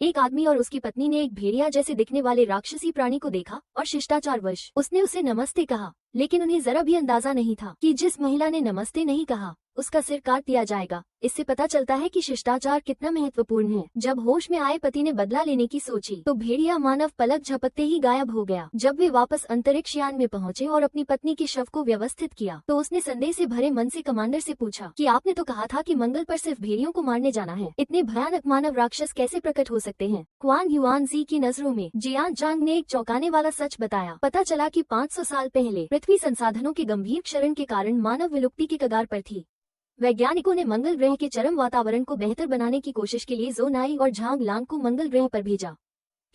एक आदमी और उसकी पत्नी ने एक भेड़िया जैसे दिखने वाले राक्षसी प्राणी को देखा और शिष्टाचारवश उसने उसे नमस्ते कहा, लेकिन उन्हें जरा भी अंदाजा नहीं था कि जिस महिला ने नमस्ते नहीं कहा उसका सिर काट दिया जाएगा। इससे पता चलता है कि शिष्टाचार कितना महत्वपूर्ण है। जब होश में आए पति ने बदला लेने की सोची तो भेड़िया मानव पलक झपकते ही गायब हो गया। जब वे वापस अंतरिक्ष यान में पहुंचे और अपनी पत्नी के शव को व्यवस्थित किया तो उसने संदेह से भरे मन से कमांडर से पूछा कि आपने तो कहा था कि मंगल पर सिर्फ भेड़ियों को मारने जाना है, इतने भयानक मानव राक्षस कैसे प्रकट हो सकते हैं? क्वान युआनजी की नजरों में जियान चांग ने एक चौंकाने वाला सच बताया। पता चला कि 500 साल पहले पृथ्वी संसाधनों के गंभीर क्षरण के कारण मानव विलुप्ति की कगार पर थी। वैज्ञानिकों ने मंगल ग्रह के चरम वातावरण को बेहतर बनाने की कोशिश के लिए ज़ोनाई और झांग लांग को मंगल ग्रह पर भेजा।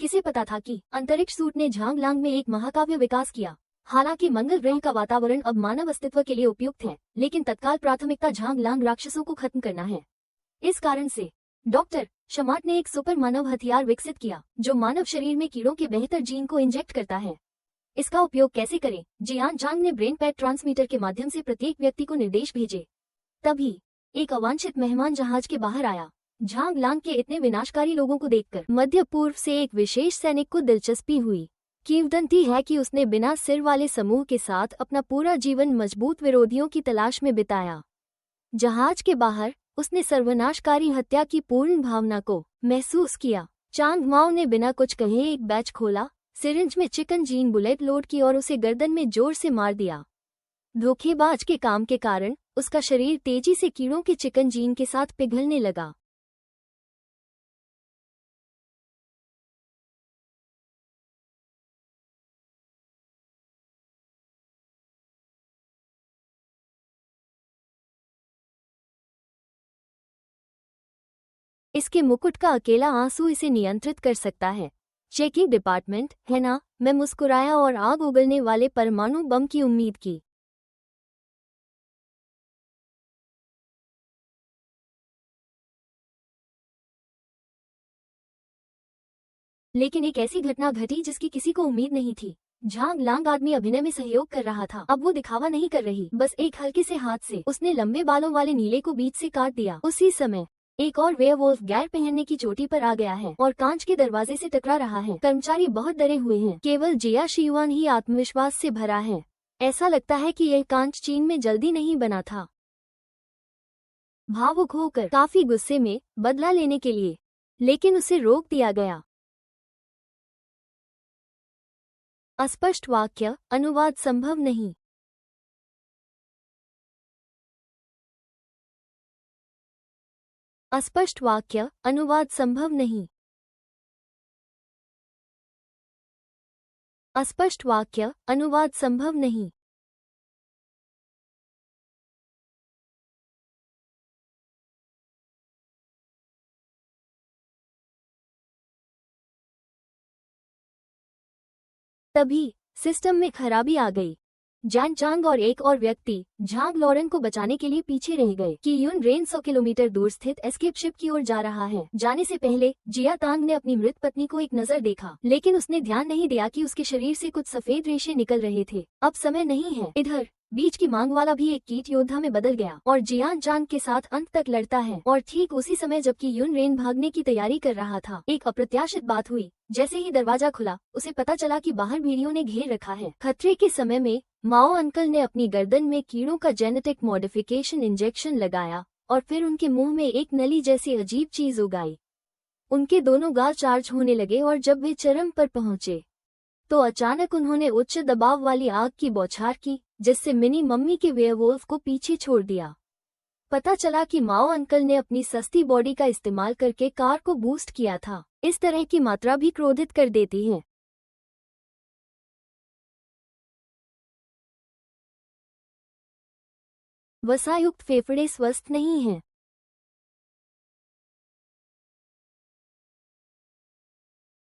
किसे पता था कि अंतरिक्ष सूट ने झांग लांग में एक महाकाव्य विकास किया। हालांकि मंगल ग्रह का वातावरण अब मानव अस्तित्व के लिए उपयुक्त है, लेकिन तत्काल प्राथमिकता झांग लांग राक्षसों को खत्म करना है। इस कारण से डॉक्टर शमाट ने एक सुपर मानव हथियार विकसित किया जो मानव शरीर में कीड़ों के बेहतर जीन को इंजेक्ट करता है। इसका उपयोग कैसे करें? जियान चांग ने ब्रेन पैड ट्रांसमीटर के माध्यम से प्रत्येक व्यक्ति को निर्देश भेजे। तभी एक अवांछित मेहमान जहाज के बाहर आया। झांग लांग के इतने विनाशकारी लोगों को देखकर मध्य पूर्व से एक विशेष सैनिक को दिलचस्पी हुई। किंवदंती है कि उसने बिना सिर वाले समूह के साथ अपना पूरा जीवन मजबूत विरोधियों की तलाश में बिताया। जहाज के बाहर उसने सर्वनाशकारी हत्या की पूर्ण भावना को महसूस किया। चांग माओ ने बिना कुछ कहे एक बैच खोला, सिरिंज में चिकन जीन बुलेट लोड की और उसे गर्दन में जोर से मार दिया। धोखेबाज के काम के कारण उसका शरीर तेजी से कीड़ों के चिकन जीन के साथ पिघलने लगा। इसके मुकुट का अकेला आंसू इसे नियंत्रित कर सकता है। चेकिंग डिपार्टमेंट है ना? मैं मुस्कुराया और आग उगलने वाले परमाणु बम की उम्मीद की। लेकिन एक ऐसी घटना घटी जिसकी किसी को उम्मीद नहीं थी। झांग लांग आदमी अभिनय में सहयोग कर रहा था। अब वो दिखावा नहीं कर रही, बस एक हल्के से हाथ से उसने लंबे बालों वाले नीले को बीच से काट दिया। उसी समय एक और वेयरवुल्फ गैर पहनने की चोटी पर आ गया है और कांच के दरवाजे से टकरा रहा है। कर्मचारी बहुत डरे हुए हैं। केवल जिया शियुआन ही आत्मविश्वास से भरा है। ऐसा लगता है कि यह कांच चीन में जल्दी नहीं बना था। भावुक होकर काफी गुस्से में बदला लेने के लिए, लेकिन उसे रोक दिया गया। अस्पष्ट वाक्य अनुवाद संभव नहीं। अस्पष्ट वाक्य अनुवाद संभव नहीं। अस्पष्ट वाक्य अनुवाद संभव नहीं। तभी सिस्टम में खराबी आ गई। जैन चांग और एक और व्यक्ति झांग लॉरेन को बचाने के लिए पीछे रह गए कि यून रेन 100 किलोमीटर दूर स्थित एस्केप शिप की ओर जा रहा है। जाने से पहले जिया तांग ने अपनी मृत पत्नी को एक नजर देखा, लेकिन उसने ध्यान नहीं दिया कि उसके शरीर से कुछ सफेद रेशे निकल रहे थे। अब समय नहीं है। इधर बीच की मांग वाला भी एक कीट योद्धा में बदल गया और जियान चांग के साथ अंत तक लड़ता है। और ठीक उसी समय जबकि यून रेन भागने की तैयारी कर रहा था, एक अप्रत्याशित बात हुई। जैसे ही दरवाजा खुला उसे पता चला कि बाहर भेड़ियों ने घेर रखा है। खतरे के समय में माओ अंकल ने अपनी गर्दन में कीड़ों का जेनेटिक मॉडिफिकेशन इंजेक्शन लगाया और फिर उनके मुंह में एक नली जैसी अजीब चीज उगाई। उनके दोनों गाल चार्ज होने लगे और जब वे चरम पर पहुंचे तो अचानक उन्होंने उच्च दबाव वाली आग की बौछार की, जिससे मिनी मम्मी के वेयरवुल्फ को पीछे छोड़ दिया। पता चला कि माओ अंकल ने अपनी सस्ती बॉडी का इस्तेमाल करके कार को बूस्ट किया था। इस तरह की मात्रा भी क्रोधित कर देती है। वसायुक्त फेफड़े स्वस्थ नहीं हैं।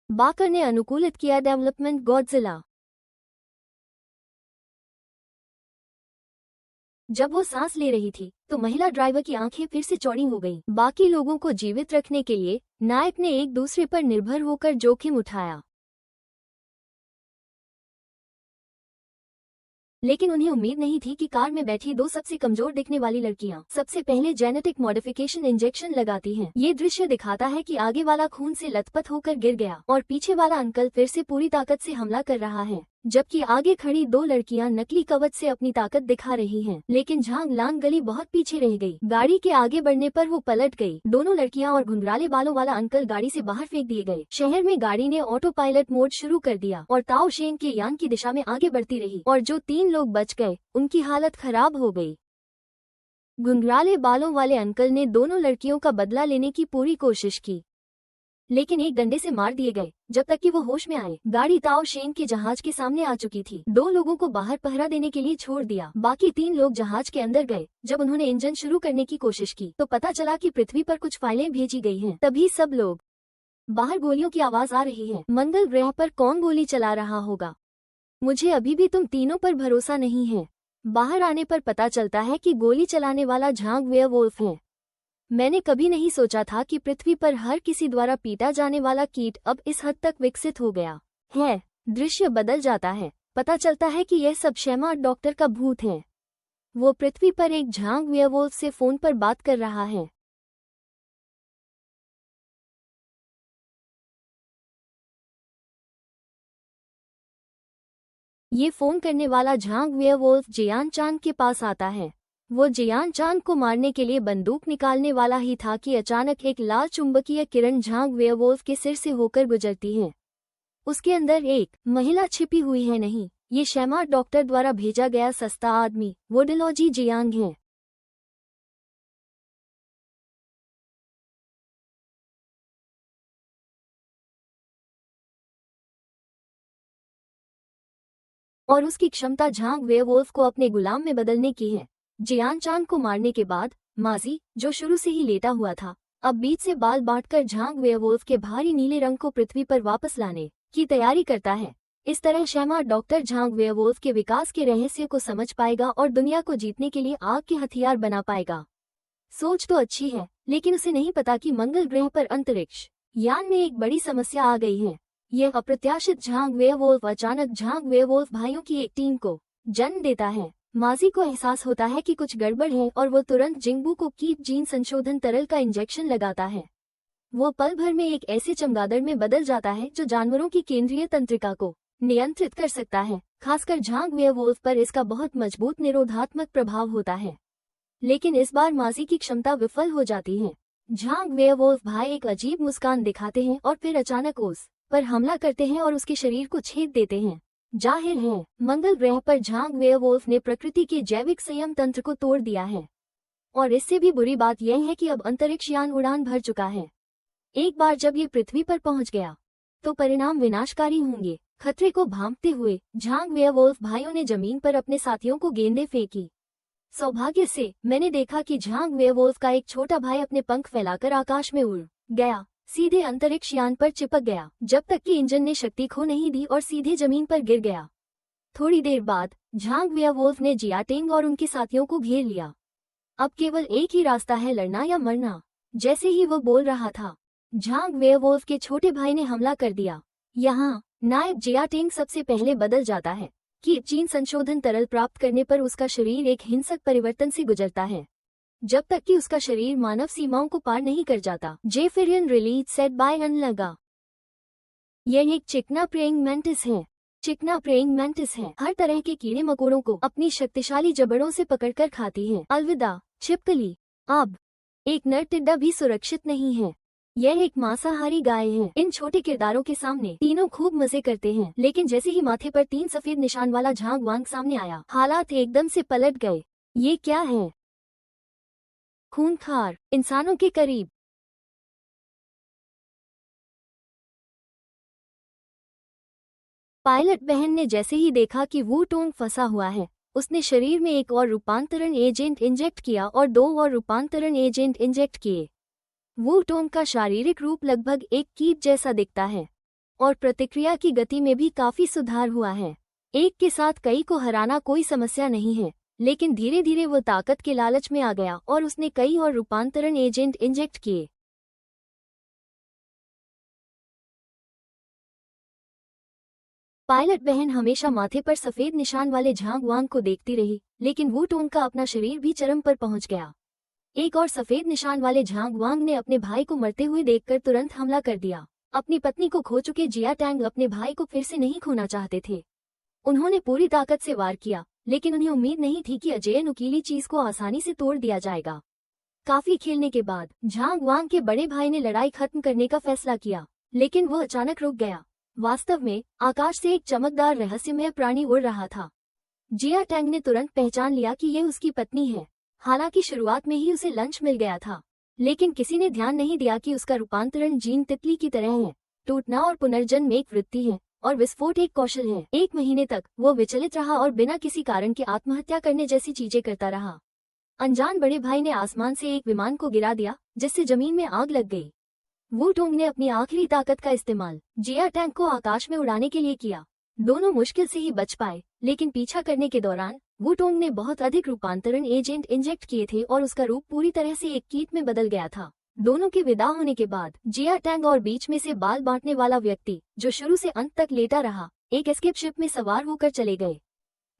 बाकर ने अनुकूलित किया डेवलपमेंट गॉडजिला। जब वो सांस ले रही थी तो महिला ड्राइवर की आंखें फिर से चौड़ी हो गईं। बाकी लोगों को जीवित रखने के लिए नायक ने एक दूसरे पर निर्भर होकर जोखिम उठाया। लेकिन उन्हें उम्मीद नहीं थी कि कार में बैठी दो सबसे कमजोर दिखने वाली लड़कियां सबसे पहले जेनेटिक मॉडिफिकेशन इंजेक्शन लगाती हैं। ये दृश्य दिखाता है कि आगे वाला खून से लथपथ होकर गिर गया और पीछे वाला अंकल फिर से पूरी ताकत से हमला कर रहा है, जबकि आगे खड़ी दो लड़कियां नकली कवच से अपनी ताकत दिखा रही हैं। लेकिन झांग लांग गली बहुत पीछे रह गई। गाड़ी के आगे बढ़ने पर वो पलट गई। दोनों लड़कियां और घुंघराले बालों वाला अंकल गाड़ी से बाहर फेंक दिए गए। शहर में गाड़ी ने ऑटो पायलट मोड शुरू कर दिया और ताओ शेंग के यान की दिशा में आगे बढ़ती रही और जो 3 लोग बच गए उनकी हालत खराब हो गई। घुंघराले बालों वाले अंकल ने दोनों लड़कियों का बदला लेने की पूरी कोशिश की, लेकिन एक डंडे से मार दिए गए जब तक कि वो होश में आए। गाड़ी ताओ शेंग के जहाज के सामने आ चुकी थी। 2 लोगों को बाहर पहरा देने के लिए छोड़ दिया। बाकी 3 लोग जहाज के अंदर गए। जब उन्होंने इंजन शुरू करने की कोशिश की तो पता चला कि पृथ्वी पर कुछ फाइलें भेजी गई हैं। तभी सब लोग बाहर गोलियों की आवाज आ रही है। मंगल ग्रह पर कौन गोली चला रहा होगा? मुझे अभी भी तुम तीनों पर भरोसा नहीं है। बाहर आने पर पता चलता है कि गोली चलाने वाला झांग वेयरवुल्फ है। मैंने कभी नहीं सोचा था कि पृथ्वी पर हर किसी द्वारा पीटा जाने वाला कीट अब इस हद तक विकसित हो गया है। दृश्य बदल जाता है। पता चलता है कि यह सब शैमा डॉक्टर का भूत है। वो पृथ्वी पर एक झांग वेयरवुल्फ से फोन पर बात कर रहा है। ये फोन करने वाला झांग वेयरवुल्फ जियान चांग के पास आता है। वो जियान चांग को मारने के लिए बंदूक निकालने वाला ही था कि अचानक एक लाल चुंबकीय किरण झांग वेयरवुल्फ के सिर से होकर गुजरती है। उसके अंदर एक महिला छिपी हुई है। नहीं, ये शैमा डॉक्टर द्वारा भेजा गया सस्ता आदमी वोडेलॉजी जियांग है। और उसकी क्षमता झांग वेयरवुल्फ को अपने गुलाम में बदलने की है। जियान चांग को मारने के बाद माजी, जो शुरू से ही लेटा हुआ था, अब बीच से बाल बांटकर झांग वेयरवुल्फ के भारी नीले रंग को पृथ्वी पर वापस लाने की तैयारी करता है। इस तरह शैमा डॉक्टर झांग वेयरवुल्फ के विकास के रहस्य को समझ पाएगा और दुनिया को जीतने के लिए आग के हथियार बना पाएगा। सोच तो अच्छी है, लेकिन उसे नहीं पता कि मंगल ग्रह पर अंतरिक्ष यान में एक बड़ी समस्या आ गई है। यह अप्रत्याशित झांग वेयरवुल्फ अचानक झांग वेयरवुल्फ भाइयों की एक टीम को जन्म देता है। माजी को एहसास होता है कि कुछ गड़बड़ है और वो तुरंत जिंगबू को कीट जीन संशोधन तरल का इंजेक्शन लगाता है। वो पल भर में एक ऐसे चमगादड़ में बदल जाता है जो जानवरों की केंद्रीय तंत्रिका को नियंत्रित कर सकता है। खासकर झांग वेयरवुल्फ पर इसका बहुत मजबूत निरोधात्मक प्रभाव होता है। लेकिन इस बार माजी की क्षमता विफल हो जाती है। झांग वेयरवुल्फ भाई एक अजीब मुस्कान दिखाते हैं और फिर अचानक उस पर हमला करते हैं और उसके शरीर को छेद देते हैं। जाहिर है, मंगल ग्रह पर झांग वेयरवुल्फ ने प्रकृति के जैविक संयम तंत्र को तोड़ दिया है। और इससे भी बुरी बात यह है कि अब अंतरिक्ष यान उड़ान भर चुका है। एक बार जब ये पृथ्वी पर पहुंच गया तो परिणाम विनाशकारी होंगे। खतरे को भांपते हुए झांग वेयरवुल्फ भाइयों ने जमीन पर अपने साथियों को गेंदें फेंकी। सौभाग्य से मैंने देखा कि झांग वेयरवुल्फ का एक छोटा भाई अपने पंख फैलाकर आकाश में उड़ गया, सीधे अंतरिक्ष यान पर चिपक गया, जब तक कि इंजन ने शक्ति खो नहीं दी और सीधे जमीन पर गिर गया। थोड़ी देर बाद झांग वेयरवुल्फ ने जियाटेंग और उनके साथियों को घेर लिया। अब केवल एक ही रास्ता है, लड़ना या मरना। जैसे ही वो बोल रहा था, झांग वेयरवुल्फ के छोटे भाई ने हमला कर दिया। यहाँ नायक जियाटेंग सबसे पहले बदल जाता है कि जीन संशोधन तरल प्राप्त करने पर उसका शरीर एक हिंसक परिवर्तन से गुजरता है, जब तक कि उसका शरीर मानव सीमाओं को पार नहीं कर जाता। जेफेरियन रिलीज सेट बाय अनलगा। यह एक चिकना प्रेइंग मैंटिस है। चिकना प्रेइंग मैंटिस है हर तरह के कीड़े मकोड़ों को अपनी शक्तिशाली जबड़ों से पकड़कर खाती है। अलविदा छिपकली। अब एक नर टिड्डा भी सुरक्षित नहीं है। यह एक मांसाहारी गाय है। इन छोटे किरदारों के सामने तीनों खूब मजे करते हैं, लेकिन जैसे ही माथे पर 3 सफेद निशान वाला झांग वांग सामने आया, हालात एकदम से पलट गए। ये क्या है? खूंखार इंसानों के करीब। पायलट बहन ने जैसे ही देखा कि वू टोंग फंसा हुआ है, उसने शरीर में एक और रूपांतरण एजेंट इंजेक्ट किया और 2 और रूपांतरण एजेंट इंजेक्ट किए। वू टोंग का शारीरिक रूप लगभग एक कीट जैसा दिखता है और प्रतिक्रिया की गति में भी काफी सुधार हुआ है। एक के साथ कई को हराना कोई समस्या नहीं है, लेकिन धीरे धीरे वो ताकत के लालच में आ गया और उसने कई और रूपांतरण एजेंट इंजेक्ट किए। पायलट बहन हमेशा माथे पर सफेद निशान वाले झांग वांग को देखती रही, लेकिन वू टोंग का अपना शरीर भी चरम पर पहुंच गया। एक और सफेद निशान वाले झांग वांग ने अपने भाई को मरते हुए देखकर तुरंत हमला कर दिया। अपनी पत्नी को खो चुके जिया टैंग अपने भाई को फिर से नहीं खोना चाहते थे। उन्होंने पूरी ताकत से वार किया, लेकिन उन्हें उम्मीद नहीं थी कि अजय नुकीली चीज को आसानी से तोड़ दिया जाएगा। काफी खेलने के बाद झांग वांग के बड़े भाई ने लड़ाई खत्म करने का फैसला किया, लेकिन वह अचानक रुक गया। वास्तव में आकाश से एक चमकदार रहस्यमय प्राणी उड़ रहा था। जिया टैंग ने तुरंत पहचान लिया कि यह उसकी पत्नी है। हालांकि शुरुआत में ही उसे लंच मिल गया था, लेकिन किसी ने ध्यान नहीं दिया कि उसका रूपांतरण जीन तितली की तरह है। टूटना और पुनर्जन्म एक वृत्ति है और विस्फोट एक कौशल है। 1 महीने तक वो विचलित रहा और बिना किसी कारण के आत्महत्या करने जैसी चीजें करता रहा। अनजान बड़े भाई ने आसमान से एक विमान को गिरा दिया, जिससे जमीन में आग लग गई। वू टोंग ने अपनी आखिरी ताकत का इस्तेमाल जिया टैंग को आकाश में उड़ाने के लिए किया। दोनों मुश्किल से ही बच पाए, लेकिन पीछा करने के दौरान वू टोंग ने बहुत अधिक रूपांतरण एजेंट इंजेक्ट किए थे और उसका रूप पूरी तरह से एक कीट में बदल गया था। दोनों के विदा होने के बाद जिया टैंग और बीच में से बाल बांटने वाला व्यक्ति, जो शुरू से अंत तक लेटा रहा, एक एस्केप शिप में सवार होकर चले गए।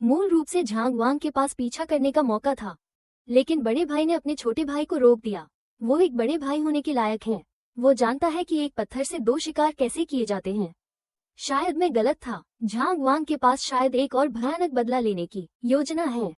मूल रूप से झांग वांग के पास पीछा करने का मौका था, लेकिन बड़े भाई ने अपने छोटे भाई को रोक दिया। वो एक बड़े भाई होने के लायक है। वो जानता है कि एक पत्थर से 2 शिकार कैसे किए जाते हैं। शायद मैं गलत था। झांग वांग के पास शायद एक और भयानक बदला लेने की योजना है।